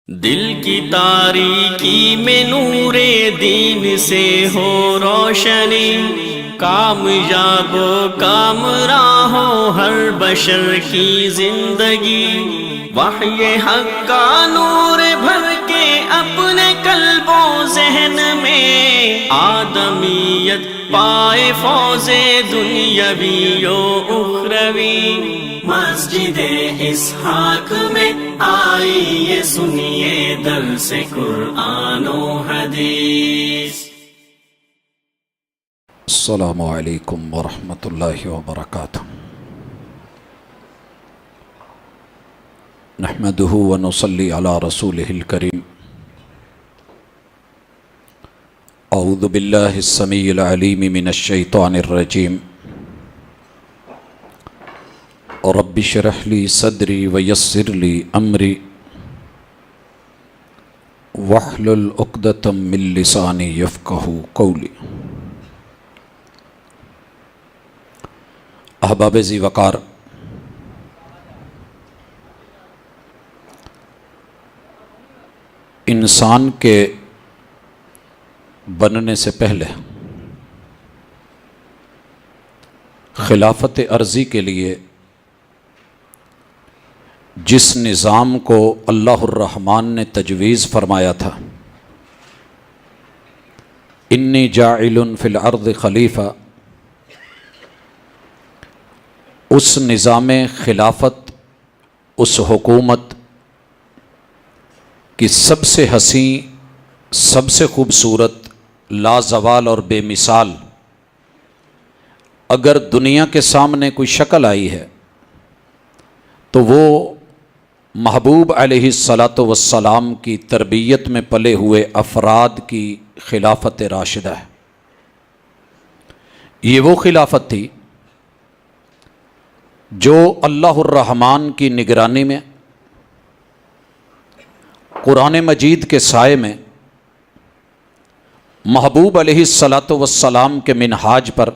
دل کی تاریکی میں نور دین سے ہو روشنی، کامیاب و کامراں ہو ہر بشر کی زندگی، وحی حق کا نور بھر کے اپنے قلب و ذہن میں، آدمیت پائے فوز دنیاوی و اخروی۔ مسجد اسحاق میں آئیے سنیے درس قرآن و حدیث۔ السلام علیکم ورحمۃ اللہ وبرکاتہ۔ نحمده ونصلی علی رسولہ الکریم۔ اعوذ باللہ السمیع العلیم من الشیطان الرجیم۔ رب اشرح لی صدری ویسر لی امری واحلل عقدۃ من لسانی یفقہوا قولی۔ احباب ذی وقار، انسان کے بننے سے پہلے خلافت ارضی کے لیے جس نظام کو اللہ الرحمن نے تجویز فرمایا تھا، انی جاعل فی الارض خلیفہ، اس نظام خلافت، اس حکومت کی سب سے حسین، سب سے خوبصورت، لازوال اور بے مثال اگر دنیا کے سامنے کوئی شکل آئی ہے تو وہ محبوب علیہ الصلاۃ والسلام کی تربیت میں پلے ہوئے افراد کی خلافت راشدہ ہے۔ یہ وہ خلافت تھی جو اللہ الرحمن کی نگرانی میں قرآن مجید کے سائے میں محبوب علیہ الصلاۃ والسلام کے منہاج پر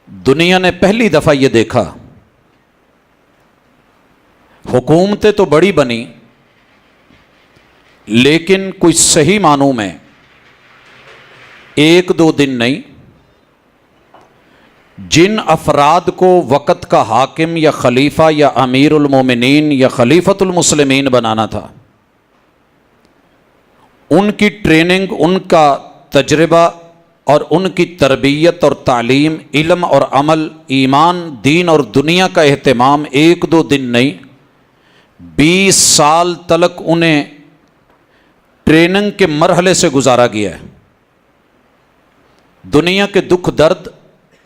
دنیا نے پہلی دفعہ یہ دیکھا۔ حکومتیں تو بڑی بنی، لیکن کوئی صحیح معنوں میں ایک دو دن نہیں، جن افراد کو وقت کا حاکم یا خلیفہ یا امیر المومنین یا خلیفۃ المسلمین بنانا تھا، ان کی ٹریننگ، ان کا تجربہ اور ان کی تربیت اور تعلیم، علم اور عمل، ایمان، دین اور دنیا کا اہتمام ایک دو دن نہیں، 20 سال تلک انہیں ٹریننگ کے مرحلے سے گزارا گیا ہے۔ دنیا کے دکھ درد،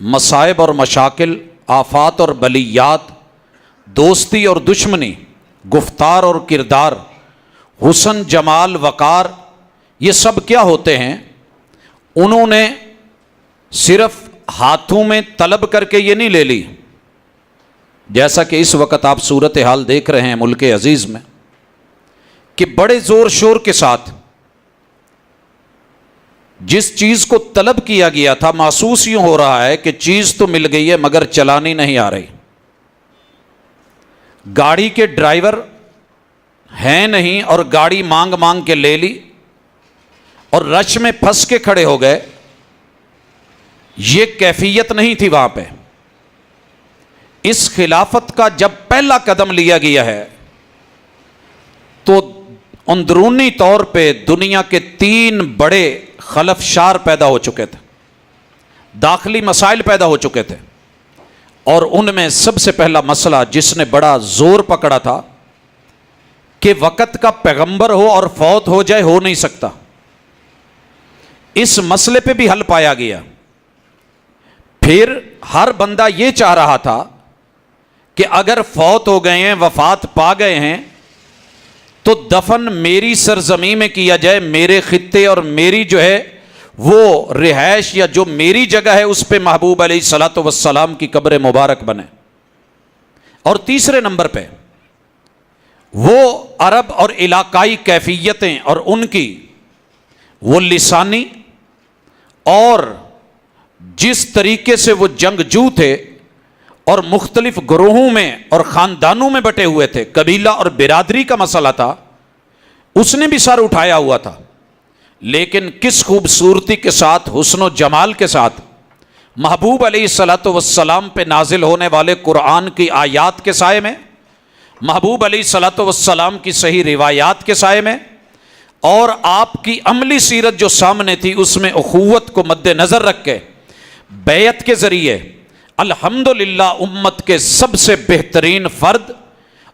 مصائب اور مشاکل، آفات اور بلیات، دوستی اور دشمنی، گفتار اور کردار، حسن، جمال، وقار، یہ سب کیا ہوتے ہیں؟ انہوں نے صرف ہاتھوں میں طلب کر کے یہ نہیں لے لی، جیسا کہ اس وقت آپ صورتحال دیکھ رہے ہیں ملک عزیز میں کہ بڑے زور شور کے ساتھ جس چیز کو طلب کیا گیا تھا، محسوس یوں ہو رہا ہے کہ چیز تو مل گئی ہے مگر چلانی نہیں آ رہی۔ گاڑی کے ڈرائیور ہیں نہیں اور گاڑی مانگ مانگ کے لے لی اور رش میں پھنس کے کھڑے ہو گئے۔ یہ کیفیت نہیں تھی وہاں پہ۔ اس خلافت کا جب پہلا قدم لیا گیا ہے تو اندرونی طور پہ دنیا کے 3 بڑے خلفشار پیدا ہو چکے تھے، داخلی مسائل پیدا ہو چکے تھے، اور ان میں سب سے پہلا مسئلہ جس نے بڑا زور پکڑا تھا کہ وقت کا پیغمبر ہو اور فوت ہو جائے، ہو نہیں سکتا۔ اس مسئلے پہ بھی حل پایا گیا۔ پھر ہر بندہ یہ چاہ رہا تھا کہ اگر فوت ہو گئے ہیں، وفات پا گئے ہیں، تو دفن میری سرزمین میں کیا جائے، میرے خطے اور میری جو ہے وہ رہائش یا جو میری جگہ ہے اس پہ محبوب علیہ الصلاۃ والسلام کی قبر مبارک بنے۔ اور تیسرے نمبر پہ وہ عرب اور علاقائی کیفیتیں اور ان کی وہ لسانی اور جس طریقے سے وہ جنگجو تھے اور مختلف گروہوں میں اور خاندانوں میں بٹے ہوئے تھے، قبیلہ اور برادری کا مسئلہ تھا، اس نے بھی سر اٹھایا ہوا تھا، لیکن کس خوبصورتی کے ساتھ، حسن و جمال کے ساتھ محبوب علیہ الصلوۃ والسلام پہ نازل ہونے والے قرآن کی آیات کے سائے میں، محبوب علیہ الصلوۃ والسلام کی صحیح روایات کے سائے میں، اور آپ کی عملی سیرت جو سامنے تھی اس میں اخوت کو مد نظر رکھ کے بیعت کے ذریعے الحمدللہ امت کے سب سے بہترین فرد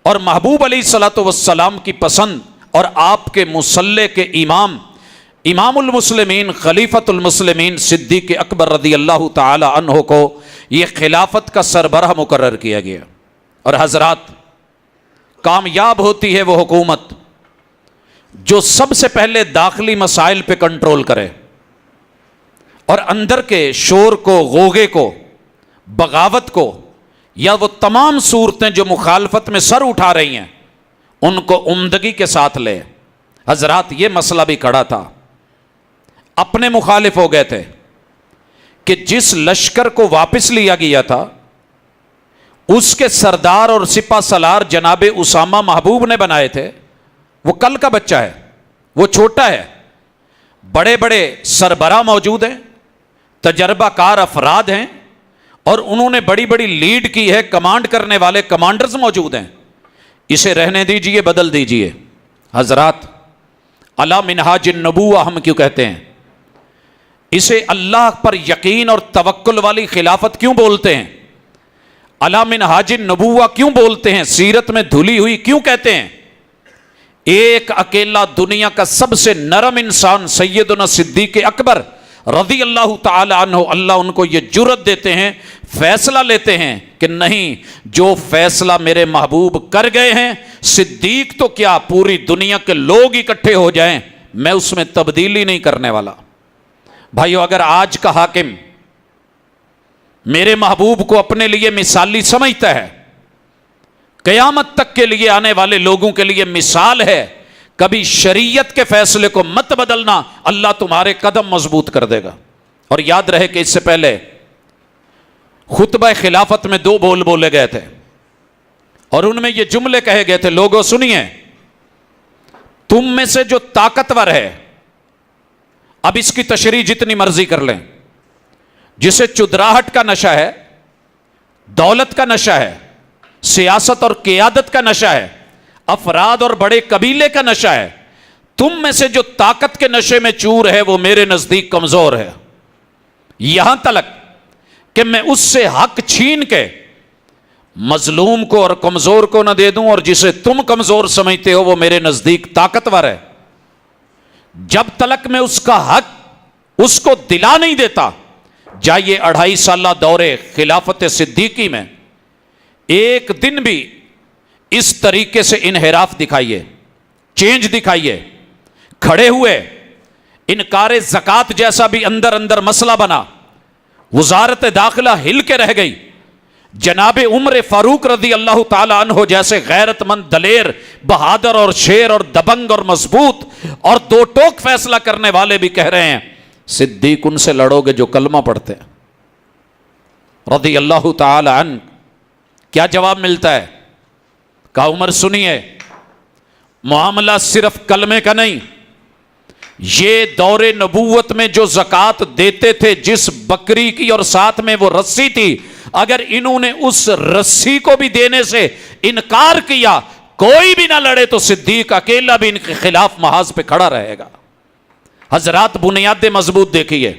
اور محبوب علیہ الصلوۃ والسلام کی پسند اور آپ کے مصلح کے امام المسلمین خلیفۃ المسلمین صدیق اکبر رضی اللہ تعالی عنہ کو یہ خلافت کا سربراہ مقرر کیا گیا۔ اور حضرات، کامیاب ہوتی ہے وہ حکومت جو سب سے پہلے داخلی مسائل پہ کنٹرول کرے اور اندر کے شور کو، غوغے کو، بغاوت کو، یا وہ تمام صورتیں جو مخالفت میں سر اٹھا رہی ہیں ان کو عمدگی کے ساتھ لے۔ حضرات، یہ مسئلہ بھی کھڑا تھا، اپنے مخالف ہو گئے تھے کہ جس لشکر کو واپس لیا گیا تھا اس کے سردار اور سپہ سالار جناب اسامہ محبوب نے بنائے تھے، وہ کل کا بچہ ہے، وہ چھوٹا ہے، بڑے بڑے سربراہ موجود ہیں، تجربہ کار افراد ہیں، اور انہوں نے بڑی بڑی لیڈ کی ہے، کمانڈ کرنے والے کمانڈرز موجود ہیں، اسے رہنے دیجئے، بدل دیجئے۔ حضرات، علی منہاج النبوہ ہم کیوں کہتے ہیں؟ اسے اللہ پر یقین اور توکل والی خلافت کیوں بولتے ہیں؟ علی منہاج النبوہ کیوں بولتے ہیں؟ سیرت میں دھلی ہوئی کیوں کہتے ہیں؟ ایک اکیلا دنیا کا سب سے نرم انسان سیدنا صدیق اکبر رضی اللہ تعالی عنہ، اللہ ان کو یہ جرت دیتے ہیں، فیصلہ لیتے ہیں کہ نہیں، جو فیصلہ میرے محبوب کر گئے ہیں، صدیق تو کیا پوری دنیا کے لوگ اکٹھے ہو جائیں، میں اس میں تبدیلی نہیں کرنے والا۔ بھائیو، اگر آج کا حاکم میرے محبوب کو اپنے لیے مثالی سمجھتا ہے، قیامت تک کے لیے آنے والے لوگوں کے لیے مثال ہے، کبھی شریعت کے فیصلے کو مت بدلنا، اللہ تمہارے قدم مضبوط کر دے گا۔ اور یاد رہے کہ اس سے پہلے خطبہ خلافت میں 2 بول بولے گئے تھے اور ان میں یہ جملے کہے گئے تھے، لوگوں سنیے، تم میں سے جو طاقتور ہے، اب اس کی تشریح جتنی مرضی کر لیں، جسے چدراہٹ کا نشہ ہے، دولت کا نشہ ہے، سیاست اور قیادت کا نشہ ہے، افراد اور بڑے قبیلے کا نشہ ہے، تم میں سے جو طاقت کے نشے میں چور ہے وہ میرے نزدیک کمزور ہے، یہاں تلک کہ میں اس سے حق چھین کے مظلوم کو اور کمزور کو نہ دے دوں، اور جسے تم کمزور سمجھتے ہو وہ میرے نزدیک طاقتور ہے۔ جب تلک میں اس کا حق اس کو دلا نہیں دیتا، جائیے 2.5 سالہ دورے خلافت صدیقی میں ایک دن بھی اس طریقے سے انحراف دکھائیے، چینج دکھائیے، کھڑے ہوئے انکار زکوٰۃ جیسا بھی اندر اندر مسئلہ بنا، وزارت داخلہ ہل کے رہ گئی، جناب عمر فاروق رضی اللہ تعالی عنہ جیسے غیرت مند، دلیر، بہادر اور شیر اور دبنگ اور مضبوط اور 2 ٹوک فیصلہ کرنے والے بھی کہہ رہے ہیں صدیق ان سے لڑو گے جو کلمہ پڑھتے ہیں رضی اللہ تعالی عنہ۔ کیا جواب ملتا ہے؟ کہا عمر سنیے، معاملہ صرف کلمے کا نہیں، یہ دور نبوت میں جو زکوٰۃ دیتے تھے، جس بکری کی اور ساتھ میں وہ رسی تھی، اگر انہوں نے اس رسی کو بھی دینے سے انکار کیا، کوئی بھی نہ لڑے تو صدیق اکیلا بھی ان کے خلاف محاذ پہ کھڑا رہے گا۔ حضرات، بنیادیں مضبوط دیکھیے،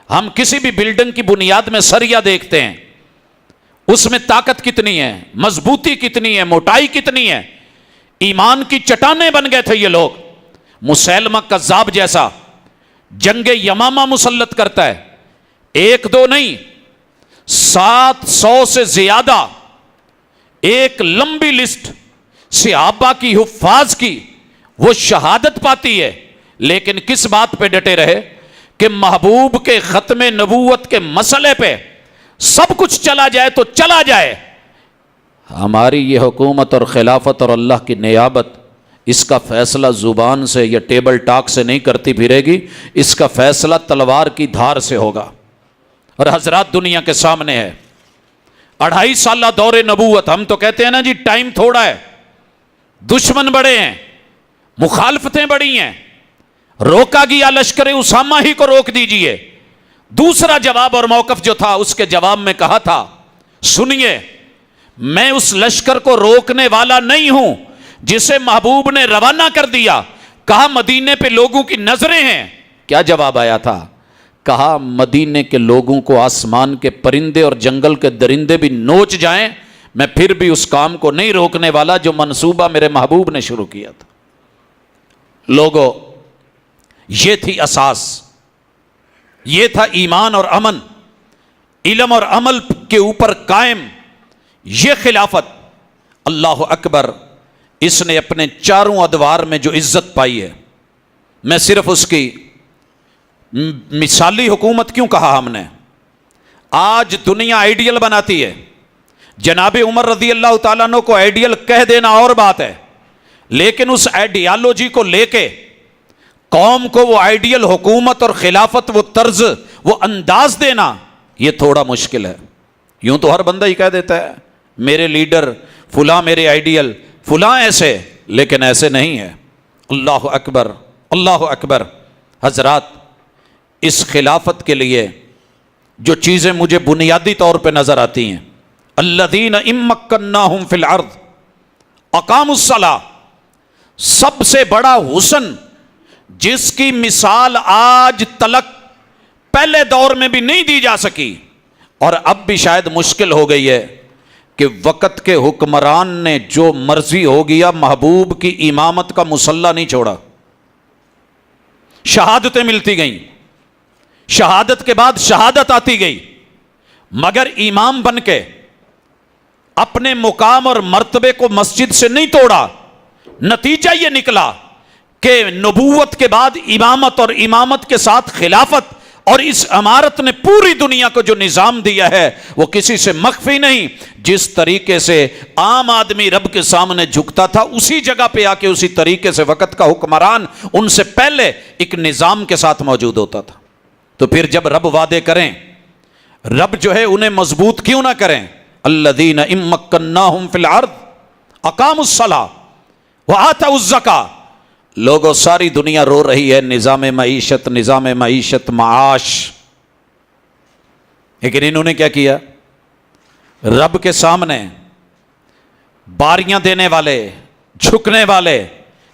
ہم کسی بھی بلڈنگ کی بنیاد میں سریا دیکھتے ہیں، اس میں طاقت کتنی ہے، مضبوطی کتنی ہے، موٹائی کتنی ہے۔ ایمان کی چٹانیں بن گئے تھے یہ لوگ۔ مسیلمہ کذاب جیسا جنگ یمامہ مسلط کرتا ہے، 1-2 نہیں، 700 سے زیادہ، ایک لمبی لسٹ صحابہ کی، حفاظ کی، وہ شہادت پاتی ہے، لیکن کس بات پہ ڈٹے رہے کہ محبوب کے ختم نبوت کے مسئلے پہ سب کچھ چلا جائے تو چلا جائے، ہماری یہ حکومت اور خلافت اور اللہ کی نیابت اس کا فیصلہ زبان سے یا ٹیبل ٹاک سے نہیں کرتی پھرے گی، اس کا فیصلہ تلوار کی دھار سے ہوگا۔ اور حضرات، دنیا کے سامنے ہے، 2.5 سالہ دور نبوت، ہم تو کہتے ہیں نا جی ٹائم تھوڑا ہے، دشمن بڑے ہیں، مخالفتیں بڑی ہیں، روکا گیا لشکر اسامہ ہی کو روک دیجئے۔ دوسرا جواب اور موقف جو تھا، اس کے جواب میں کہا تھا سنیے، میں اس لشکر کو روکنے والا نہیں ہوں جسے محبوب نے روانہ کر دیا۔ کہا مدینے پہ لوگوں کی نظریں ہیں۔ کیا جواب آیا تھا؟ کہا مدینے کے لوگوں کو آسمان کے پرندے اور جنگل کے درندے بھی نوچ جائیں، میں پھر بھی اس کام کو نہیں روکنے والا جو منصوبہ میرے محبوب نے شروع کیا تھا۔ لوگوں، یہ تھی اساس، یہ تھا ایمان اور امن، علم اور عمل کے اوپر قائم یہ خلافت۔ اللہ اکبر، اس نے اپنے چاروں ادوار میں جو عزت پائی ہے، میں صرف اس کی مثالی حکومت کیوں کہا ہم نے؟ آج دنیا آئیڈیل بناتی ہے، جناب عمر رضی اللہ تعالیٰ عنہ کو آئیڈیل کہہ دینا اور بات ہے، لیکن اس آئیڈیالوجی کو لے کے قوم کو وہ آئیڈیل حکومت اور خلافت، وہ طرز، وہ انداز دینا، یہ تھوڑا مشکل ہے۔ یوں تو ہر بندہ ہی کہہ دیتا ہے میرے لیڈر فلاں، میرے آئیڈیل فلاں ایسے، لیکن ایسے نہیں ہے۔ اللہ اکبر، اللہ اکبر۔ حضرات، اس خلافت کے لیے جو چیزیں مجھے بنیادی طور پہ نظر آتی ہیں، الذین ان مکناہم فی الارض اقاموا الصلاۃ، سب سے بڑا حسن جس کی مثال آج تلک پہلے دور میں بھی نہیں دی جا سکی، اور اب بھی شاید مشکل ہو گئی ہے، کہ وقت کے حکمران نے جو مرضی ہو گیا، محبوب کی امامت کا مصلی نہیں چھوڑا۔ شہادتیں ملتی گئیں، شہادت کے بعد شہادت آتی گئی، مگر امام بن کے اپنے مقام اور مرتبے کو مسجد سے نہیں توڑا۔ نتیجہ یہ نکلا کہ نبوت کے بعد امامت، اور امامت کے ساتھ خلافت، اور اس امارت نے پوری دنیا کو جو نظام دیا ہے وہ کسی سے مخفی نہیں۔ جس طریقے سے عام آدمی رب کے سامنے جھکتا تھا، اسی جگہ پہ آ کے اسی طریقے سے وقت کا حکمران ان سے پہلے ایک نظام کے ساتھ موجود ہوتا تھا۔ تو پھر جب رب وعدے کریں، رب جو ہے انہیں مضبوط کیوں نہ کریں؟ الذین ان مکناہم فی الارض اقاموا الصلاۃ وآتوا الزکاۃ۔ لوگوں، ساری دنیا رو رہی ہے نظام معیشت، نظام معیشت، معاش، لیکن انہوں نے کیا کیا؟ رب کے سامنے باریاں دینے والے، جھکنے والے،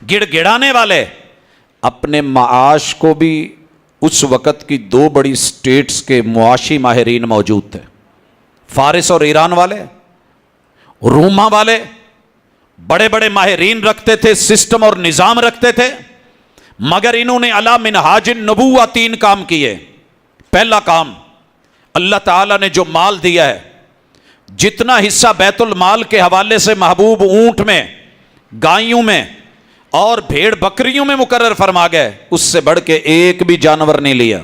گڑ گڑانے والے، اپنے معاش کو بھی، اس وقت کی 2 بڑی سٹیٹس کے معاشی ماہرین موجود تھے، فارس اور ایران والے، روما والے، بڑے بڑے ماہرین رکھتے تھے، سسٹم اور نظام رکھتے تھے، مگر انہوں نے علی منہاج النبوہ 3 کام کیے۔ پہلا کام، اللہ تعالیٰ نے جو مال دیا ہے، جتنا حصہ بیت المال کے حوالے سے محبوب اونٹ میں، گائیوں میں اور بھیڑ بکریوں میں مقرر فرما گئے، اس سے بڑھ کے ایک بھی جانور نہیں لیا،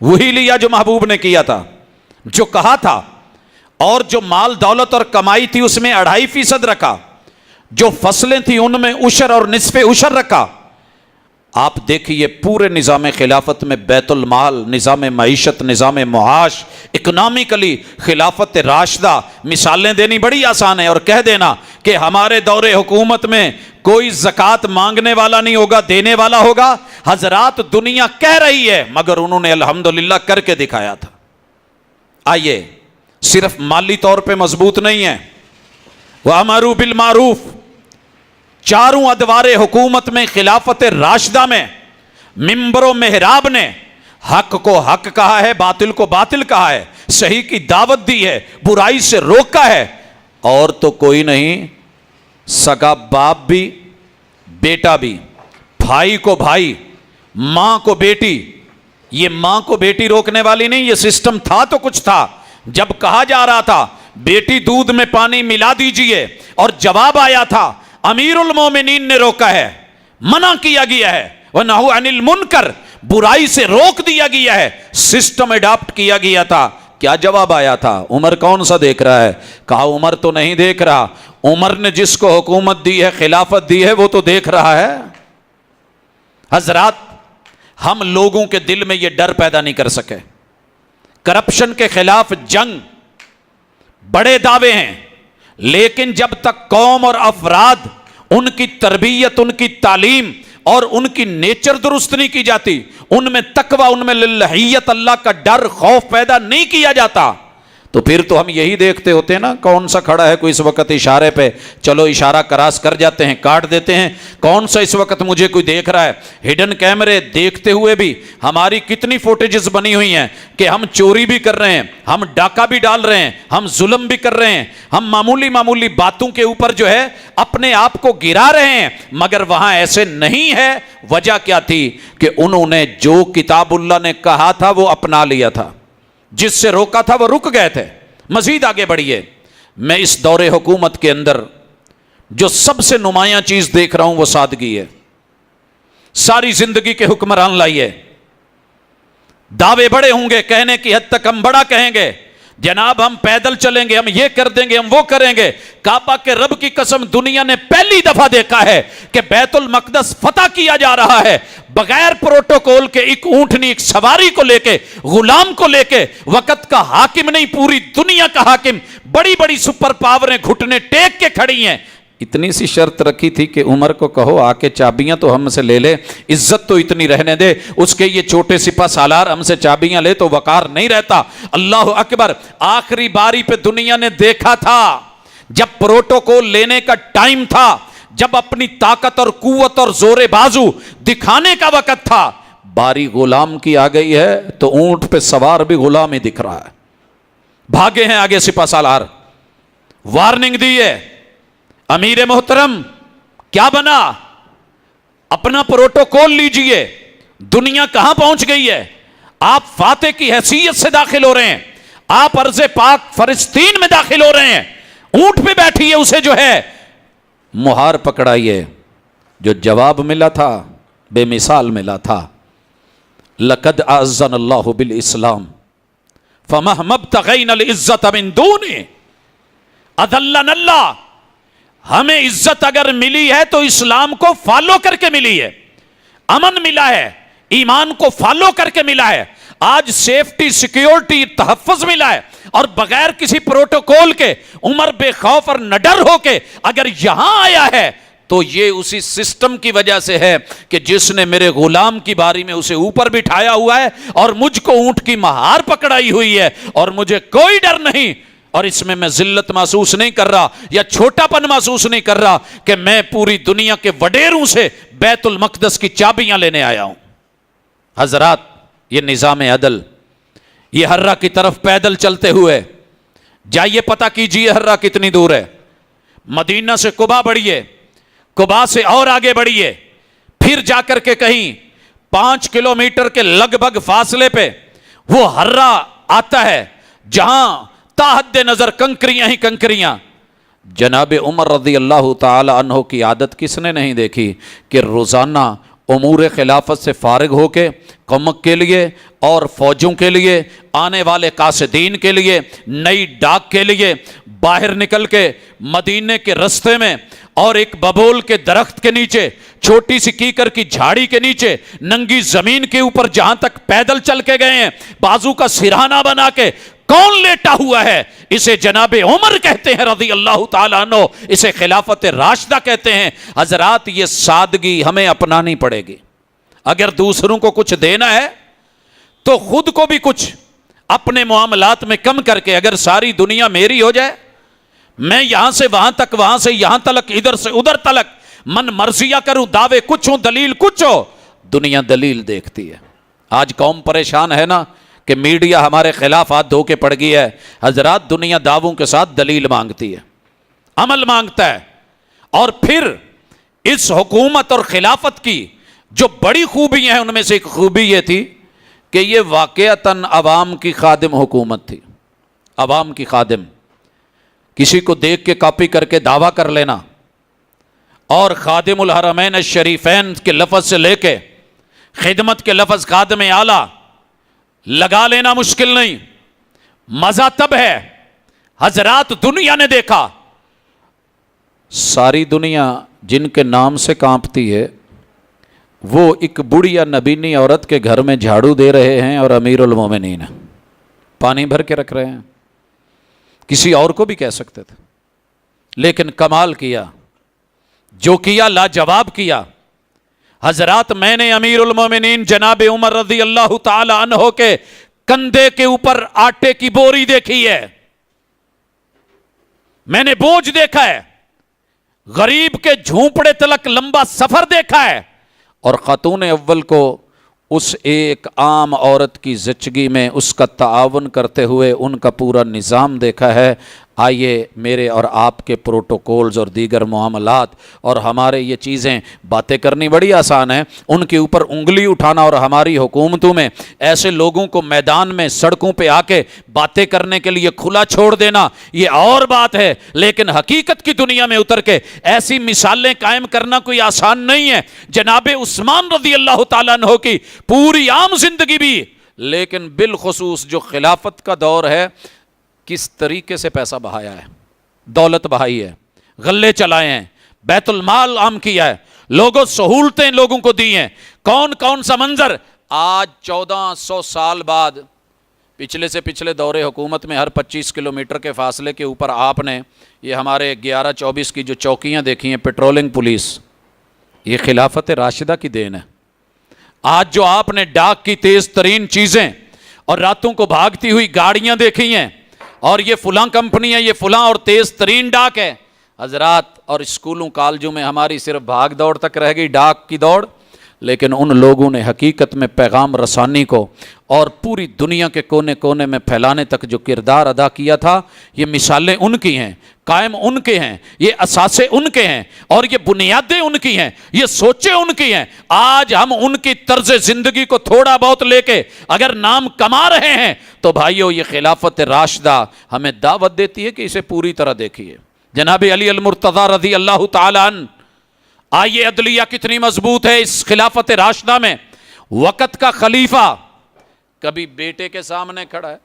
وہی لیا جو محبوب نے کیا تھا، جو کہا تھا، اور جو مال دولت اور کمائی تھی اس میں 2.5% رکھا، جو فصلیں تھیں ان میں عشر اور نصف عشر رکھا۔ آپ دیکھیے پورے نظام خلافت میں بیت المال، نظام معیشت، نظام معاش، اکنامکلی خلافت راشدہ، مثالیں دینی بڑی آسان ہے، اور کہہ دینا کہ ہمارے دور حکومت میں کوئی زکوٰۃ مانگنے والا نہیں ہوگا، دینے والا ہوگا۔ حضرات، دنیا کہہ رہی ہے، مگر انہوں نے الحمدللہ کر کے دکھایا تھا۔ آئیے، صرف مالی طور پہ مضبوط نہیں ہے، وَأَمَرُوا بِالْمَعْرُوفِ، چاروں ادوار حکومت میں، خلافت راشدہ میں، منبر و محراب نے حق کو حق کہا ہے، باطل کو باطل کہا ہے، صحیح کی دعوت دی ہے، برائی سے روکا ہے، اور تو کوئی نہیں، سگا باپ بھی، بیٹا بھی، بھائی کو بھائی، ماں کو بیٹی۔ یہ ماں کو بیٹی روکنے والی نہیں، یہ سسٹم تھا تو کچھ تھا۔ جب کہا جا رہا تھا بیٹی دودھ میں پانی ملا دیجئے، اور جواب آیا تھا امیر المومنین نے روکا ہے، منع کیا گیا ہے، وَنَهُ عَنِ الْمُنْكَرِ، برائی سے روک دیا گیا ہے، سسٹم اڈاپٹ کیا گیا تھا۔ کیا جواب آیا تھا؟ عمر کون سا دیکھ رہا ہے؟ کہا عمر تو نہیں دیکھ رہا، عمر نے جس کو حکومت دی ہے، خلافت دی ہے، وہ تو دیکھ رہا ہے۔ حضرات، ہم لوگوں کے دل میں یہ ڈر پیدا نہیں کر سکے۔ کرپشن کے خلاف جنگ بڑے دعوے ہیں، لیکن جب تک قوم اور افراد ان کی تربیت، ان کی تعلیم اور ان کی نیچر درست نہیں کی جاتی، ان میں تقوی، ان میں للہیت، اللہ کا ڈر خوف پیدا نہیں کیا جاتا، تو پھر تو ہم یہی دیکھتے ہوتے ہیں نا، کون سا کھڑا ہے کوئی اس وقت اشارے پہ، چلو اشارہ کراس کر جاتے ہیں، کاٹ دیتے ہیں، کون سا اس وقت مجھے کوئی دیکھ رہا ہے۔ ہڈن کیمرے دیکھتے ہوئے بھی ہماری کتنی فوٹیجز بنی ہوئی ہیں کہ ہم چوری بھی کر رہے ہیں، ہم ڈاکہ بھی ڈال رہے ہیں، ہم ظلم بھی کر رہے ہیں، ہم معمولی باتوں کے اوپر جو ہے اپنے آپ کو گرا رہے ہیں، مگر وہاں ایسے نہیں ہے۔ وجہ کیا تھی؟ کہ انہوں نے جو کتاب اللہ نے کہا تھا وہ اپنا لیا تھا، جس سے روکا تھا وہ رک گئے تھے۔ مزید آگے بڑھیے، میں اس دور حکومت کے اندر جو سب سے نمایاں چیز دیکھ رہا ہوں وہ سادگی ہے۔ ساری زندگی کے حکمران لائیے، دعوے بڑے ہوں گے، کہنے کی حد تک ہم بڑا کہیں گے، جناب ہم پیدل چلیں گے، ہم یہ کر دیں گے، ہم وہ کریں گے۔ کعبہ کے رب کی قسم، دنیا نے پہلی دفعہ دیکھا ہے کہ بیت المقدس فتح کیا جا رہا ہے بغیر پروٹوکول کے، ایک اونٹنی، ایک سواری کو لے کے، غلام کو لے کے، وقت کا حاکم نہیں، پوری دنیا کا حاکم، بڑی بڑی سپر پاوریں گھٹنے ٹیک کے کھڑی ہیں۔ اتنی سی شرط رکھی تھی کہ عمر کو کہو آ کے چابیاں تو ہم سے لے لے، عزت تو اتنی رہنے دے، اس کے یہ چھوٹے سپہ سالار ہم سے چابیاں لے تو وقار نہیں رہتا۔ اللہ اکبر، آخری باری پہ دنیا نے دیکھا تھا جب پروٹوکول لینے کا ٹائم تھا، جب اپنی طاقت اور قوت اور زور بازو دکھانے کا وقت تھا، باری غلام کی آ گئی ہے تو اونٹ پہ سوار بھی غلام ہی دکھ رہا ہے۔ بھاگے ہیں آگے سپہ سالار، وارننگ دی ہے۔ امیر محترم کیا بنا؟ اپنا پروٹوکول لیجئے، دنیا کہاں پہنچ گئی ہے؟ آپ فاتح کی حیثیت سے داخل ہو رہے ہیں، آپ ارض پاک فلسطین میں داخل ہو رہے ہیں، اونٹ پہ بیٹھیے، اسے جو ہے مہار پکڑائیے۔ جو جواب ملا تھا بے مثال ملا تھا، لقد اعزنا اللہ بالاسلام فمهما ابتغینا العزت من دونه اذلنا اللہ۔ ہمیں عزت اگر ملی ہے تو اسلام کو فالو کر کے ملی ہے، امن ملا ہے، ایمان کو فالو کر کے ملا ہے، آج سیفٹی، سیکیورٹی، تحفظ ملا ہے، اور بغیر کسی پروٹوکول کے عمر بے خوف اور نڈر ہو کے اگر یہاں آیا ہے تو یہ اسی سسٹم کی وجہ سے ہے کہ جس نے میرے غلام کی باری میں اسے اوپر بٹھایا ہوا ہے اور مجھ کو اونٹ کی مہار پکڑائی ہوئی ہے، اور مجھے کوئی ڈر نہیں، اور اس میں ذلت محسوس نہیں کر رہا یا چھوٹا پن محسوس نہیں کر رہا کہ میں پوری دنیا کے وڈیروں سے بیت المقدس کی چابیاں لینے آیا ہوں۔ حضرات، یہ نظام عدل، یہ ہررا کی طرف پیدل چلتے ہوئے جائیے، پتہ کیجئے ہررا کتنی دور ہے۔ مدینہ سے قبا بڑھیے، قبا سے اور آگے بڑھیے، پھر جا کر کے کہیں 5 کلومیٹر کے لگ بھگ فاصلے پہ وہ ہررا آتا ہے جہاں تا حد نظر کنکریاں ہی کنکریاں۔ جناب عمر رضی اللہ تعالی عنہ کی عادت کس نے نہیں دیکھی کہ روزانہ امور خلافت سے فارغ ہو کے قمک کے لیے اور فوجوں کے لیے، آنے والے قاصدین کے لیے، نئی ڈاک کے لیے باہر نکل کے مدینے کے رستے میں اور ایک ببول کے درخت کے نیچے، چھوٹی سی کیکر کی جھاڑی کے نیچے، ننگی زمین کے اوپر جہاں تک پیدل چل کے گئے ہیں، بازو کا سرہانہ بنا کے کون لیٹا ہوا ہے؟ اسے جناب عمر کہتے ہیں رضی اللہ تعالیٰ عنہ، اسے خلافت راشدہ کہتے ہیں۔ حضرات، یہ سادگی ہمیں اپنانی پڑے گی۔ اگر دوسروں کو کچھ دینا ہے تو خود کو بھی کچھ اپنے معاملات میں کم کر کے، اگر ساری دنیا میری ہو جائے، میں یہاں سے وہاں تک، وہاں سے یہاں تلک، ادھر سے ادھر تلک من مرضیہ کروں، دعوے کچھ ہوں، دلیل کچھ ہو، دنیا دلیل دیکھتی ہے۔ آج قوم پریشان ہے نا کہ میڈیا ہمارے خلاف ہاتھ دھو کے پڑ گئی ہے۔ حضرات، دنیا دعووں کے ساتھ دلیل مانگتی ہے، عمل مانگتا ہے۔ اور پھر اس حکومت اور خلافت کی جو بڑی خوبیاں ہیں، ان میں سے ایک خوبی یہ تھی کہ یہ واقعتاً عوام کی خادم حکومت تھی، عوام کی خادم۔ کسی کو دیکھ کے کاپی کر کے دعویٰ کر لینا اور خادم الحرمین الشریفین کے لفظ سے لے کے خدمت کے لفظ خادم اعلیٰ لگا لینا مشکل نہیں۔ مزہ تب ہے، حضرات دنیا نے دیکھا، ساری دنیا جن کے نام سے کانپتی ہے وہ ایک بوڑھی یا نبینی عورت کے گھر میں جھاڑو دے رہے ہیں اور امیر المومنین پانی بھر کے رکھ رہے ہیں۔ کسی اور کو بھی کہہ سکتے تھے، لیکن کمال کیا، جو کیا لاجواب کیا۔ حضرات میں نے امیر المومنین جناب عمر رضی اللہ تعالی عنہ کے کندھے کے اوپر آٹے کی بوری دیکھی ہے، میں نے بوجھ دیکھا ہے، غریب کے جھونپڑے تلک لمبا سفر دیکھا ہے، اور خاتون اول کو اس ایک عام عورت کی زچگی میں اس کا تعاون کرتے ہوئے ان کا پورا نظام دیکھا ہے۔ آئیے میرے اور آپ کے پروٹوکولز اور دیگر معاملات اور ہمارے یہ چیزیں باتیں کرنی بڑی آسان ہیں، ان کے اوپر انگلی اٹھانا اور ہماری حکومتوں میں ایسے لوگوں کو میدان میں سڑکوں پہ آ کے باتیں کرنے کے لیے کھلا چھوڑ دینا یہ اور بات ہے، لیکن حقیقت کی دنیا میں اتر کے ایسی مثالیں قائم کرنا کوئی آسان نہیں ہے۔ جناب عثمان رضی اللہ تعالیٰ عنہ کی پوری عام زندگی بھی، لیکن بالخصوص جو خلافت کا دور ہے، کس طریقے سے پیسہ بہایا ہے، دولت بہائی ہے، غلے چلائے ہیں، بیت المال عام کیا ہے، لوگوں سہولتیں لوگوں کو دی ہیں۔ کون کون سا منظر آج 1400 سال بعد پچھلے سے پچھلے دور حکومت میں ہر 25 کلومیٹر کے فاصلے کے اوپر آپ نے یہ ہمارے 11-24 کی جو چوکیاں دیکھی ہیں پیٹرولنگ پولیس، یہ خلافت راشدہ کی دین ہے۔ آج جو آپ نے ڈاک کی تیز ترین چیزیں اور راتوں کو بھاگتی ہوئی گاڑیاں دیکھی ہیں، اور یہ فلاں کمپنی ہے، یہ فلاں اور تیز ترین ڈاک ہے حضرات، اور اسکولوں کالجوں میں ہماری صرف بھاگ دوڑ تک رہ گئی، ڈاک کی دوڑ، لیکن ان لوگوں نے حقیقت میں پیغام رسانی کو اور پوری دنیا کے کونے کونے میں پھیلانے تک جو کردار ادا کیا تھا، یہ مثالیں ان کی ہیں، قائم ان کے ہیں، یہ اساسے ان کے ہیں، اور یہ بنیادیں ان کی ہیں، یہ سوچیں ان کی ہیں۔ آج ہم ان کی طرز زندگی کو تھوڑا بہت لے کے اگر نام کما رہے ہیں تو بھائیو یہ خلافت راشدہ ہمیں دعوت دیتی ہے کہ اسے پوری طرح دیکھیے۔ جناب علی المرتضیٰ رضی اللہ تعالی عنہ، آئیے عدلیہ کتنی مضبوط ہے اس خلافت راشدہ میں۔ وقت کا خلیفہ کبھی بیٹے کے سامنے کھڑا ہے،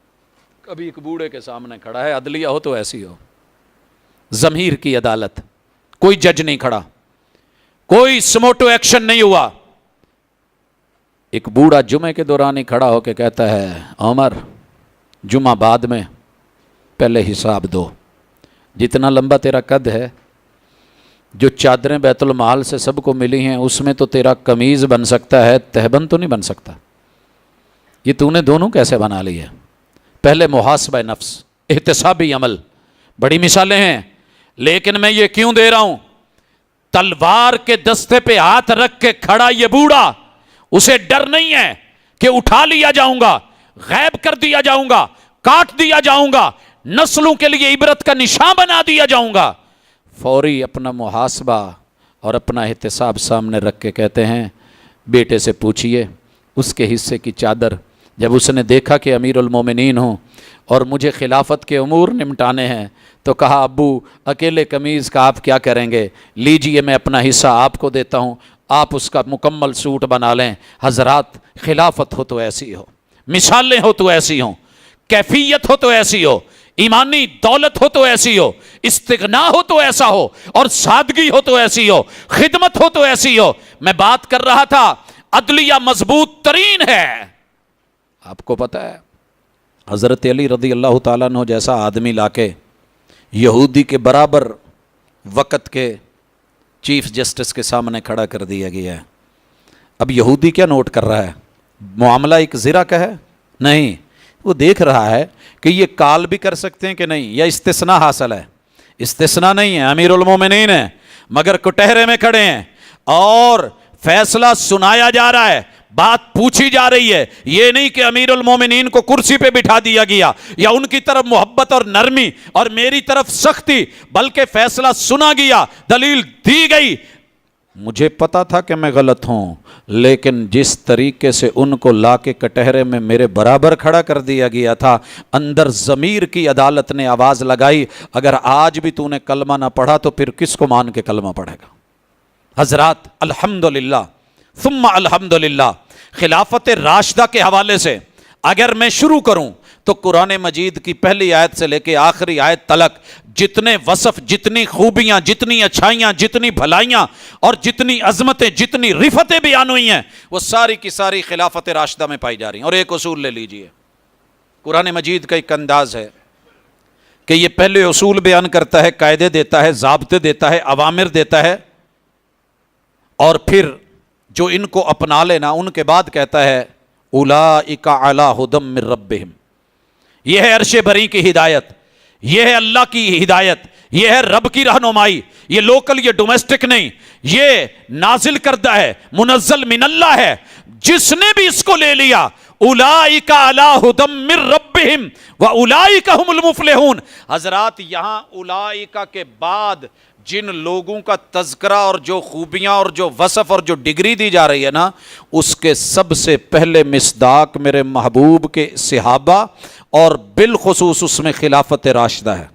کبھی ایک بوڑھے کے سامنے کھڑا ہے۔ عدلیہ ہو تو ایسی ہو، ضمیر کی عدالت، کوئی جج نہیں کھڑا، کوئی سموٹو ایکشن نہیں ہوا۔ ایک بوڑھا جمعے کے دوران ہی کھڑا ہو کے کہتا ہے، عمر جمعہ بعد میں، پہلے حساب دو، جتنا لمبا تیرا قد ہے، جو چادریں بیت المال سے سب کو ملی ہیں اس میں تو تیرا قمیض بن سکتا ہے، تہبند تو نہیں بن سکتا۔ یہ تو نے دونوں کیسے بنا لی ہے؟ پہلے محاسبہ نفس، احتسابی عمل، بڑی مثالیں ہیں، لیکن میں یہ کیوں دے رہا ہوں؟ تلوار کے دستے پہ ہاتھ رکھ کے کھڑا یہ بوڑھا، اسے ڈر نہیں ہے کہ اٹھا لیا جاؤں گا، غائب کر دیا جاؤں گا، کاٹ دیا جاؤں گا، نسلوں کے لیے عبرت کا نشان بنا دیا جاؤں گا۔ فوری اپنا محاسبہ اور اپنا احتساب سامنے رکھ کے کہتے ہیں، بیٹے سے پوچھئے اس کے حصے کی چادر۔ جب اس نے دیکھا کہ امیر المومنین ہوں اور مجھے خلافت کے امور نمٹانے ہیں تو کہا، ابو اکیلے قمیض کا آپ کیا کریں گے، لیجئے میں اپنا حصہ آپ کو دیتا ہوں، آپ اس کا مکمل سوٹ بنا لیں۔ حضرات خلافت ہو تو ایسی ہو، مثالیں ہو تو ایسی ہوں، کیفیت ہو تو ایسی ہو، ایمانی دولت ہو تو ایسی ہو، استغنا ہو تو ایسا ہو، اور سادگی ہو تو ایسی ہو، خدمت ہو تو ایسی ہو۔ میں بات کر رہا تھا عدلیہ مضبوط ترین ہے۔ آپ کو پتہ ہے حضرت علی رضی اللہ تعالیٰ عنہ جیسا آدمی لا کے یہودی کے برابر وقت کے چیف جسٹس کے سامنے کھڑا کر دیا گیا ہے۔ اب یہودی کیا نوٹ کر رہا ہے؟ معاملہ ایک زرا کا ہے؟ نہیں، وہ دیکھ رہا ہے کہ یہ کال بھی کر سکتے ہیں کہ نہیں، یا استثناء حاصل ہے۔ استثناء نہیں ہے، امیر المومنین ہیں مگر کٹہرے میں کھڑے ہیں اور فیصلہ سنایا جا رہا ہے، بات پوچھی جا رہی ہے۔ یہ نہیں کہ امیر المومنین کو کرسی پہ بٹھا دیا گیا یا ان کی طرف محبت اور نرمی اور میری طرف سختی، بلکہ فیصلہ سنا گیا، دلیل دی گئی۔ مجھے پتا تھا کہ میں غلط ہوں، لیکن جس طریقے سے ان کو لا کے کٹہرے میں میرے برابر کھڑا کر دیا گیا تھا، اندر ضمیر کی عدالت نے آواز لگائی، اگر آج بھی تو نے کلمہ نہ پڑھا تو پھر کس کو مان کے کلمہ پڑھے گا؟ حضرات الحمدللہ ثم الحمدللہ، خلافت راشدہ کے حوالے سے اگر میں شروع کروں تو قرآن مجید کی پہلی آیت سے لے کے آخری آیت تلک جتنے وصف، جتنی خوبیاں، جتنی اچھائیاں، جتنی بھلائیاں اور جتنی عظمتیں، جتنی رفتیں بیان ہوئی ہیں، وہ ساری کی ساری خلافت راشدہ میں پائی جا رہی ہیں۔ اور ایک اصول لے لیجئے، قرآن مجید کا ایک انداز ہے کہ یہ پہلے اصول بیان کرتا ہے، قاعدے دیتا ہے، ضابطے دیتا ہے، اوامر دیتا ہے، اور پھر جو ان کو اپنا لینا ان کے بعد کہتا ہے اولئک علی ھدی من ربہم. یہ ہے عرش بری کی ہدایت، یہ ہے اللہ کی ہدایت، یہ ہے رب کی رہنمائی. یہ لوکل، یہ ڈومیسٹک نہیں، یہ نازل کردہ ہے، منزل من اللہ ہے. جس نے بھی اس کو لے لیا اولئک علی ھدی من ربہم واولئک ھم المفلحون. حضرات یہاں اولئک کے بعد جن لوگوں کا تذکرہ اور جو خوبیاں اور جو وصف اور جو ڈگری دی جا رہی ہے نا، اس کے سب سے پہلے مصداق میرے محبوب کے صحابہ اور بالخصوص اس میں خلافت راشدہ ہے،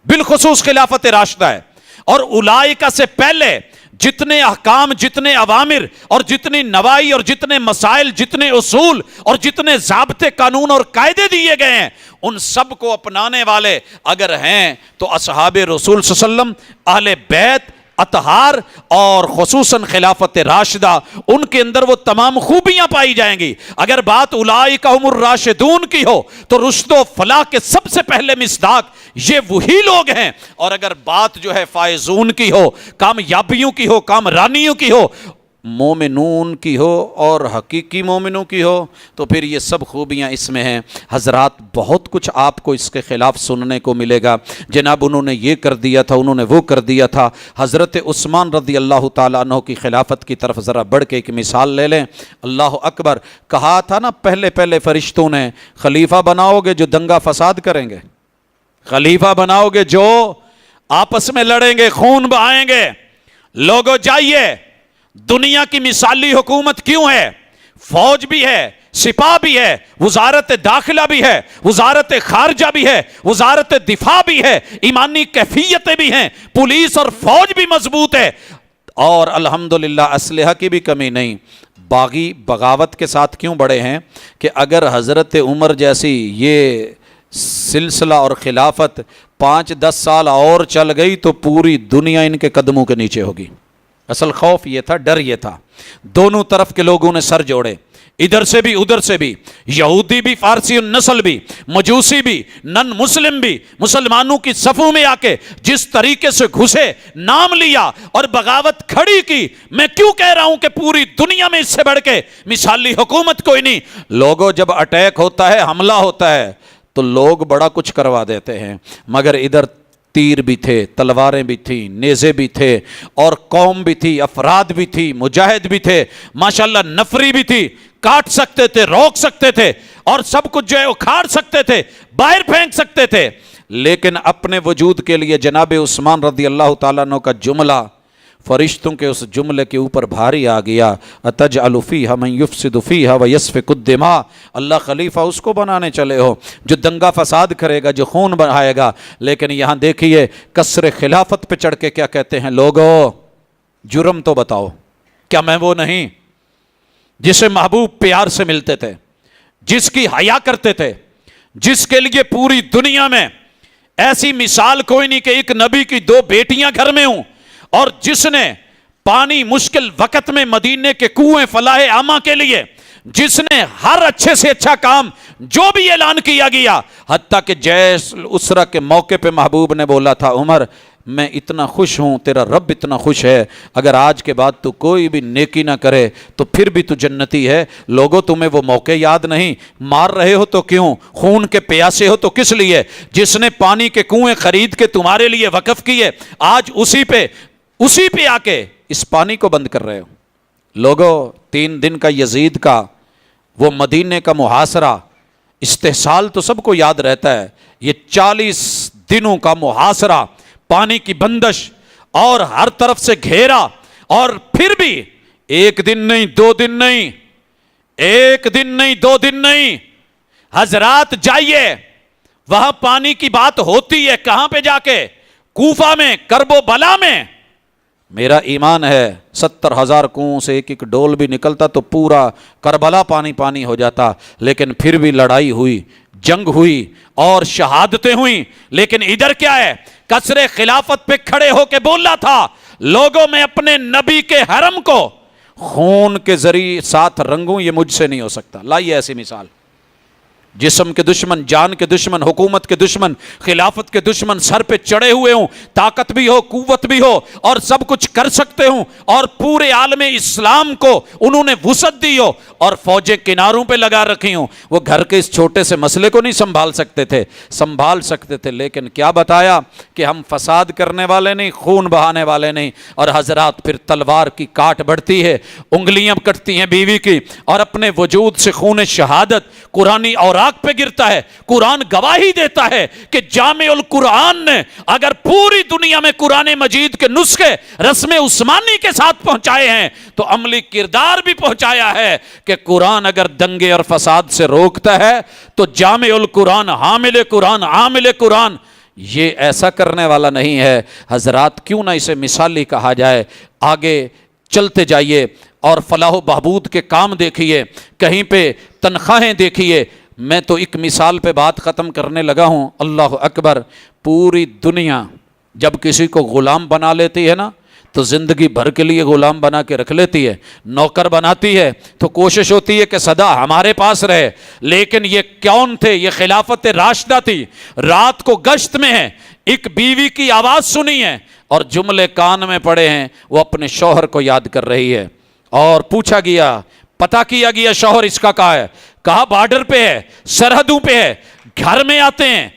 بالخصوص خلافت راشدہ ہے. اور اولئک سے پہلے جتنے احکام، جتنے اوامر اور جتنی نواہی اور جتنے مسائل، جتنے اصول اور جتنے ضابطے، قانون اور قاعدے دیے گئے ہیں، ان سب کو اپنانے والے اگر ہیں تو اصحاب رسول صلی اللہ علیہ وسلم، اہل بیت اطہار اور خصوصاً خلافت راشدہ، ان کے اندر وہ تمام خوبیاں پائی جائیں گی. اگر بات اولئک ھم الراشدون کی ہو تو رشد و فلاح کے سب سے پہلے مصداق یہ وہی لوگ ہیں. اور اگر بات جو ہے فائزون کی ہو، کامیابیوں کی ہو، کامرانیوں کی ہو، مومنون کی ہو اور حقیقی مومنوں کی ہو، تو پھر یہ سب خوبیاں اس میں ہیں. حضرات بہت کچھ آپ کو اس کے خلاف سننے کو ملے گا، جناب انہوں نے یہ کر دیا تھا، انہوں نے وہ کر دیا تھا. حضرت عثمان رضی اللہ تعالیٰ عنہ کی خلافت کی طرف ذرا بڑھ کے ایک مثال لے لیں. اللہ اکبر. کہا تھا نا پہلے فرشتوں نے خلیفہ بناؤ گے جو دنگا فساد کریں گے، خلیفہ بناؤ گے جو آپس میں لڑیں گے، خون بہائیں گے. لوگوں جائیے، دنیا کی مثالی حکومت کیوں ہے؟ فوج بھی ہے، سپاہ بھی ہے، وزارت داخلہ بھی ہے، وزارت خارجہ بھی ہے، وزارت دفاع بھی ہے، ایمانی کیفیتیں بھی ہیں، پولیس اور فوج بھی مضبوط ہے، اور الحمدللہ اسلحہ کی بھی کمی نہیں. باغی بغاوت کے ساتھ کیوں بڑے ہیں کہ اگر حضرت عمر جیسی یہ سلسلہ اور خلافت 5-10 سال اور چل گئی تو پوری دنیا ان کے قدموں کے نیچے ہوگی. اصل خوف یہ تھا، ڈر یہ تھا. دونوں طرف کے لوگوں نے سر جوڑے، ادھر سے بھی ادھر سے بھی، یہودی بھی، فارسی النسل بھی، مجوسی بھی، نن مسلم بھی، مسلمانوں کی صفوں میں آ کے جس طریقے سے گھسے، نام لیا اور بغاوت کھڑی کی. میں کیوں کہہ رہا ہوں کہ پوری دنیا میں اس سے بڑھ کے مثالی حکومت کوئی نہیں. لوگوں جب اٹیک ہوتا ہے، حملہ ہوتا ہے تو لوگ بڑا کچھ کروا دیتے ہیں، مگر ادھر تیر بھی تھے، تلواریں بھی تھیں، نیزے بھی تھے، اور قوم بھی تھی، افراد بھی تھی، مجاہد بھی تھے، ماشاءاللہ نفری بھی تھی، کاٹ سکتے تھے، روک سکتے تھے، اور سب کچھ جو ہے اکھاڑ سکتے تھے، باہر پھینک سکتے تھے. لیکن اپنے وجود کے لیے جناب عثمان رضی اللہ تعالیٰ عنہ کا جملہ فرشتوں کے اس جملے کے اوپر بھاری آ گیا. اتجعل فیہا من یفسد فیہا ویسفک الدماء. اللہ خلیفہ اس کو بنانے چلے ہو جو دنگا فساد کرے گا، جو خون بہائے گا. لیکن یہاں دیکھیے کسر خلافت پہ چڑھ کے کیا کہتے ہیں لوگوں، جرم تو بتاؤ، کیا میں وہ نہیں جسے محبوب پیار سے ملتے تھے، جس کی حیا کرتے تھے، جس کے لیے پوری دنیا میں ایسی مثال کوئی نہیں کہ ایک نبی کی 2 بیٹیاں گھر میں ہوں، اور جس نے پانی مشکل وقت میں مدینے کے کنویں فلاح عامہ کے لیے، جس نے ہر اچھے سے اچھا کام جو بھی اعلان کیا گیا، حتیٰ کہ جیش الاسرہ کے موقع پہ محبوب نے بولا تھا عمر میں اتنا خوش ہوں، تیرا رب اتنا خوش ہے، اگر آج کے بعد تو کوئی بھی نیکی نہ کرے تو پھر بھی تو جنتی ہے. لوگوں تمہیں وہ موقع یاد نہیں؟ مار رہے ہو تو کیوں؟ خون کے پیاسے ہو تو کس لیے؟ جس نے پانی کے کنویں خرید کے تمہارے لیے وقف کیے، آج اسی پہ آ کے اس پانی کو بند کر رہے ہو. لوگوں 3 دن کا یزید کا وہ مدینے کا محاصرہ، استحصال تو سب کو یاد رہتا ہے. یہ 40 دنوں کا محاصرہ، پانی کی بندش اور ہر طرف سے گھیرا، اور پھر بھی 1 دن نہیں، 2 دن نہیں، 1 دن نہیں، 2 دن نہیں. حضرات جائیے، وہاں پانی کی بات ہوتی ہے کہاں پہ جا کے؟ کوفہ میں، کرب و بلا میں. میرا ایمان ہے 70,000 کنووں سے ایک ڈول بھی نکلتا تو پورا کربلا پانی ہو جاتا. لیکن پھر بھی لڑائی ہوئی، جنگ ہوئی اور شہادتیں ہوئیں. لیکن ادھر کیا ہے؟ کسر خلافت پہ کھڑے ہو کے بولا تھا لوگوں میں اپنے نبی کے حرم کو خون کے ذریعے ساتھ رنگوں، یہ مجھ سے نہیں ہو سکتا. لائیے ایسی مثال. جسم کے دشمن، جان کے دشمن، حکومت کے دشمن، خلافت کے دشمن سر پہ چڑھے ہوئے ہوں، طاقت بھی ہو، قوت بھی ہو، اور سب کچھ کر سکتے ہوں، اور پورے عالم اسلام کو انہوں نے وسعت دی ہو اور فوجیں کناروں پہ لگا رکھی ہوں، وہ گھر کے اس چھوٹے سے مسئلے کو نہیں سنبھال سکتے تھے، لیکن کیا بتایا کہ ہم فساد کرنے والے نہیں، خون بہانے والے نہیں۔ اور حضرات پھر تلوار کی کاٹ بڑھتی ہے، انگلیاں کٹتی ہیں بیوی کی، اور اپنے وجود سے خون شہادت قرآنی اوراق پہ گرتا ہے۔ قرآن گواہی دیتا ہے کہ جامع القرآن نے اگر پوری دنیا میں قرآن مجید کے نسخے رسم عثمانی کے ساتھ پہنچائے ہیں تو عملی کردار بھی پہنچایا ہے کہ قرآن اگر دنگے اور فساد سے روکتا ہے تو جامع القرآن، حامل قرآن، عامل قرآن یہ ایسا کرنے والا نہیں ہے۔ حضرات کیوں نہ اسے مثالی کہا جائے؟ آگے چلتے جائیے اور فلاح و بہبود کے کام دیکھیے، کہیں پہ تنخواہیں دیکھیے۔ میں تو ایک مثال پہ بات ختم کرنے لگا ہوں۔ اللہ اکبر! پوری دنیا جب کسی کو غلام بنا لیتی ہے نا تو زندگی بھر کے لیے غلام بنا کے رکھ لیتی ہے، نوکر بناتی ہے تو کوشش ہوتی ہے کہ سدا ہمارے پاس رہے۔ لیکن یہ کون تھے؟ یہ خلافت راشدہ تھی۔ رات کو گشت میں ہے، ایک بیوی کی آواز سنی ہے اور جملے کان میں پڑے ہیں، وہ اپنے شوہر کو یاد کر رہی ہے، اور پوچھا گیا، پتہ کیا گیا شوہر اس کا کہاں ہے؟ کہا بارڈر پہ ہے، سرحدوں پہ ہے۔ گھر میں آتے ہیں،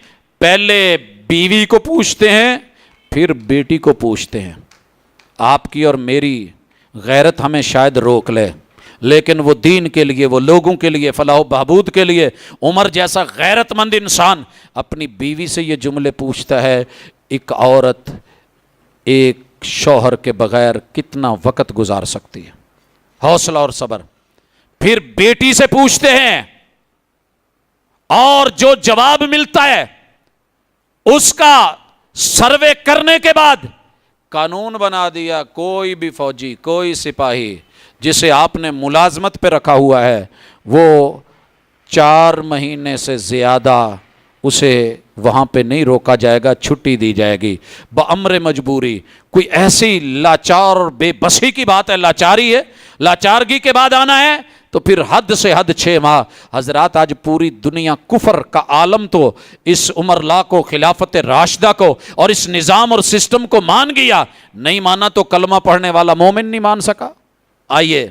پہلے بیوی کو پوچھتے ہیں، پھر بیٹی کو پوچھتے ہیں۔ آپ کی اور میری غیرت ہمیں شاید روک لے، لیکن وہ دین کے لیے، وہ لوگوں کے لیے، فلاح و بہبود کے لیے عمر جیسا غیرت مند انسان اپنی بیوی سے یہ جملے پوچھتا ہے۔ ایک عورت ایک شوہر کے بغیر کتنا وقت گزار سکتی ہے؟ حوصلہ اور صبر۔ پھر بیٹی سے پوچھتے ہیں، اور جو جواب ملتا ہے اس کا سروے کرنے کے بعد قانون بنا دیا، کوئی بھی فوجی، کوئی سپاہی جسے آپ نے ملازمت پہ رکھا ہوا ہے وہ 4 مہینے سے زیادہ اسے وہاں پہ نہیں روکا جائے گا، چھٹی دی جائے گی بامر مجبوری۔ کوئی ایسی لاچار اور بے بسی کی بات ہے، لاچاری ہے، لاچارگی کے بعد آنا ہے تو پھر حد سے حد 6 ماہ۔ حضرات آج پوری دنیا کفر کا عالم تو اس عمر لا کو، خلافت راشدہ کو اور اس نظام اور سسٹم کو مان گیا، نہیں مانا تو کلمہ پڑھنے والا مومن نہیں مان سکا۔ آئیے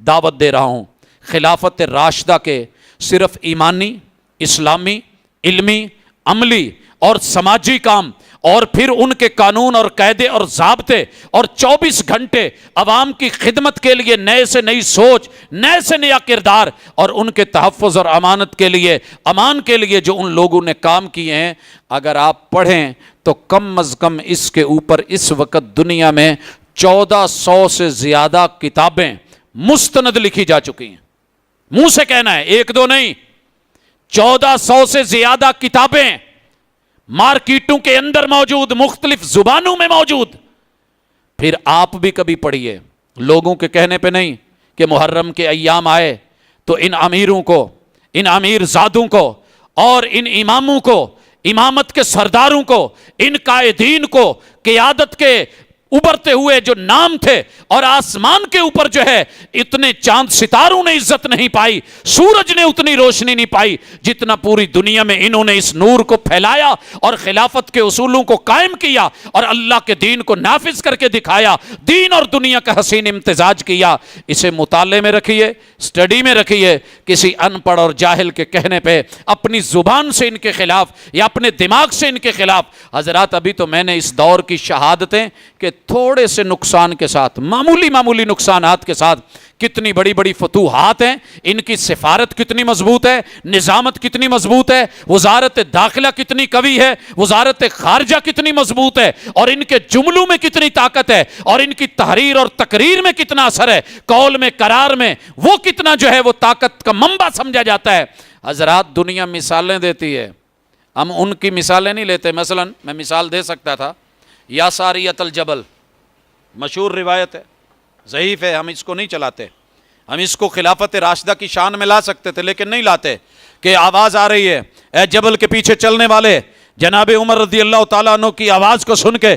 دعوت دے رہا ہوں خلافت راشدہ کے صرف ایمانی، اسلامی، علمی، عملی اور سماجی کام، اور پھر ان کے قانون اور قاعدے اور ضابطے، اور 24 گھنٹے عوام کی خدمت کے لیے نئے سے نئی سوچ، نئے سے نیا کردار، اور ان کے تحفظ اور امانت کے لیے، امان کے لیے جو ان لوگوں نے کام کیے ہیں، اگر آپ پڑھیں تو کم از کم اس کے اوپر اس وقت دنیا میں 1400 سے زیادہ کتابیں مستند لکھی جا چکی ہیں۔ منہ سے کہنا ہے، 1 2 نہیں، 1400 سے زیادہ کتابیں مارکیٹوں کے اندر موجود، مختلف زبانوں میں موجود۔ پھر آپ بھی کبھی پڑھیے، لوگوں کے کہنے پہ نہیں کہ محرم کے ایام آئے تو ان امیروں کو، ان امیر زادوں کو اور ان اماموں کو، امامت کے سرداروں کو، ان قائدین کو، قیادت کے ابھرتے ہوئے جو نام تھے، اور آسمان کے اوپر جو ہے اتنے چاند ستاروں نے عزت نہیں پائی، سورج نے اتنی روشنی نہیں پائی جتنا پوری دنیا میں انہوں نے اس نور کو پھیلایا اور خلافت کے اصولوں کو قائم کیا اور اللہ کے دین کو نافذ کر کے دکھایا، دین اور دنیا کا حسین امتزاج کیا۔ اسے مطالعے میں رکھیے، سٹڈی میں رکھیے۔ کسی ان پڑھ اور جاہل کے کہنے پہ اپنی زبان سے ان کے خلاف یا اپنے دماغ سے ان کے خلاف، حضرات ابھی تو میں نے اس دور کی شہادتیں کہ تھوڑے سے نقصان کے ساتھ، معمولی نقصانات کے ساتھ کتنی بڑی بڑی فتوحات ہیں، ان کی سفارت کتنی مضبوط ہے، نظامت کتنی مضبوط ہے، وزارت داخلہ کتنی قوی ہے، وزارت خارجہ کتنی مضبوط ہے، اور ان کے جملوں میں کتنی طاقت ہے، اور ان کی تحریر اور تقریر میں کتنا اثر ہے، قول میں، قرار میں وہ کتنا جو ہے وہ طاقت کا منبع سمجھا جاتا ہے۔ حضرات دنیا مثالیں دیتی ہے، ہم ان کی مثالیں نہیں لیتے۔ مثلا میں مثال دے سکتا تھا، یا ساریت الجبل، مشہور روایت ہے، ضعیف ہے، ہم اس کو نہیں چلاتے، ہم اس کو خلافت راشدہ کی شان میں لا سکتے تھے لیکن نہیں لاتے، کہ آواز آ رہی ہے، اے جبل کے پیچھے چلنے والے، جناب عمر رضی اللہ تعالیٰ عنہ کی آواز کو سن کے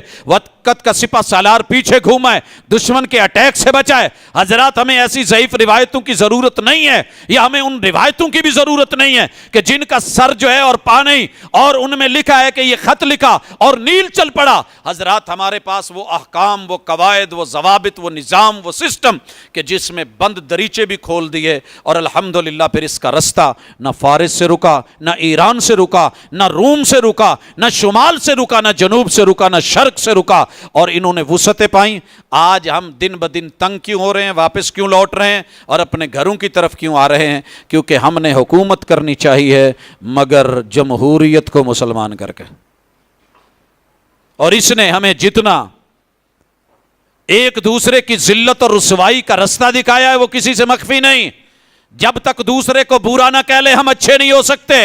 برکت کا سپہ سالار پیچھے گھومائے، دشمن کے اٹیک سے بچائے۔ حضرات ہمیں ایسی ضعیف روایتوں کی ضرورت نہیں ہے، یا ہمیں ان روایتوں کی بھی ضرورت نہیں ہے کہ جن کا سر جو ہے اور پا نہیں، اور ان میں لکھا ہے کہ یہ خط لکھا اور نیل چل پڑا۔ حضرات ہمارے پاس وہ احکام، وہ قواعد، وہ ضوابط، وہ نظام، وہ سسٹم کہ جس میں بند دریچے بھی کھول دیے، اور الحمدللہ پھر اس کا رستہ نہ فارس سے رکا، نہ ایران سے رکا، نہ روم سے رکا، نہ شمال سے رکا، نہ جنوب سے رکا، نہ شرق سے رکا، اور انہوں نے وسعتیں پائیں۔ آج ہم دن بدن تنگ کیوں ہو رہے ہیں، واپس کیوں لوٹ رہے ہیں، اور اپنے گھروں کی طرف کیوں آ رہے ہیں؟ کیونکہ ہم نے حکومت کرنی چاہیے مگر جمہوریت کو مسلمان کر کے، اور اس نے ہمیں جتنا ایک دوسرے کی ذلت اور رسوائی کا رستہ دکھایا ہے وہ کسی سے مخفی نہیں۔ جب تک دوسرے کو برا نہ کہہ لے ہم اچھے نہیں ہو سکتے۔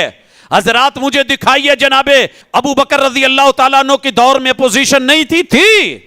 حضرات مجھے دکھائیے جناب ابو بکر رضی اللہ تعالیٰ عنہ کی دور میں اپوزیشن نہیں تھی؟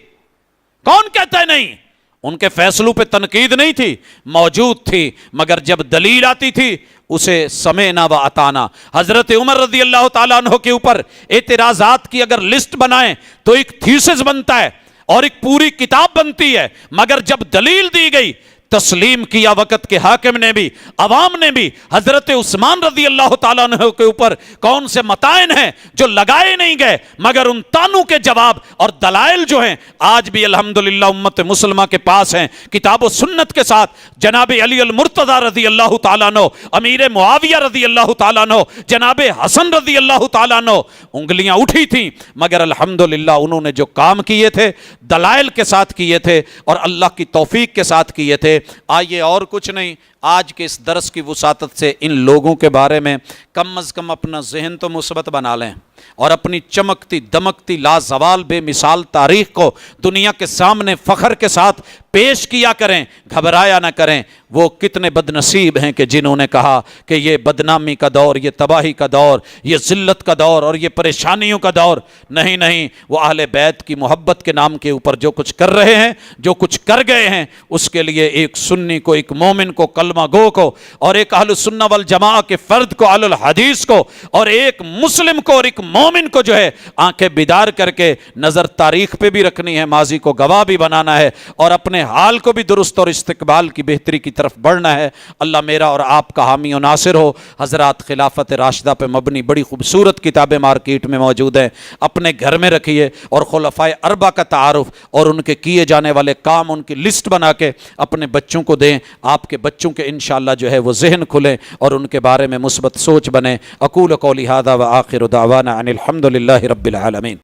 کون کہتا ہے نہیں؟ ان کے فیصلوں پہ تنقید نہیں تھی، موجود تھی، مگر جب دلیل آتی تھی اسے سمعنا و اطعنا۔ حضرت عمر رضی اللہ تعالیٰ عنہ کے اوپر اعتراضات کی اگر لسٹ بنائیں تو ایک تھیسس بنتا ہے اور ایک پوری کتاب بنتی ہے، مگر جب دلیل دی گئی تسلیم کیا وقت کے حاکم نے بھی، عوام نے بھی۔ حضرت عثمان رضی اللہ تعالیٰ عنہ کے اوپر کون سے متائن ہیں جو لگائے نہیں گئے، مگر ان تانوں کے جواب اور دلائل جو ہیں آج بھی الحمدللہ امت مسلمہ کے پاس ہیں، کتاب و سنت کے ساتھ۔ جناب علی المرتضی رضی اللہ تعالیٰ عنہ، امیر معاویہ رضی اللہ تعالیٰ عنہ، جناب حسن رضی اللہ تعالیٰ عنہ، انگلیاں اٹھی تھیں، مگر الحمدللہ انہوں نے جو کام کیے تھے دلائل کے ساتھ کیے تھے اور اللہ کی توفیق کے ساتھ کیے تھے۔ آئیے اور کچھ نہیں، آج کے اس درس کی وسعت سے ان لوگوں کے بارے میں کم از کم اپنا ذہن تو مثبت بنا لیں، اور اپنی چمکتی دمکتی لازوال بے مثال تاریخ کو دنیا کے سامنے فخر کے ساتھ پیش کیا کریں، گھبرایا نہ کریں۔ وہ کتنے بد نصیب ہیں کہ جنہوں نے کہا کہ یہ بدنامی کا دور، یہ تباہی کا دور، یہ ذلت کا دور اور یہ پریشانیوں کا دور۔ نہیں نہیں، وہ اہل بیت کی محبت کے نام کے اوپر جو کچھ کر رہے ہیں، جو کچھ کر گئے ہیں، اس کے لیے ایک سنی کو، ایک مومن کو، کلمہ گو کو، اور ایک اہل سنہ والجماعہ کے فرد کو، اہل الحدیث کو، اور ایک مسلم کو اور ایک مومن کو جو ہے آنکھیں بیدار کر کے نظر تاریخ پہ بھی رکھنی ہے، ماضی کو گواہ بھی بنانا ہے، اور اپنے حال کو بھی درست اور استقبال کی بہتری کی طرف بڑھنا ہے۔ اللہ میرا اور آپ کا حامی و ناصر ہو۔ حضرات خلافت راشدہ پہ مبنی بڑی خوبصورت کتابیں مارکیٹ میں موجود ہیں، اپنے گھر میں رکھیے، اور خلفائے اربعہ کا تعارف اور ان کے کیے جانے والے کام، ان کی لسٹ بنا کے اپنے بچوں کو دیں۔ آپ کے بچوں کے انشاءاللہ جو ہے وہ ذہن کھلیں اور ان کے بارے میں مثبت سوچ بنے۔ اقول قولی ھذا وآخر دعوانا ان الحمد للہ رب العالمین۔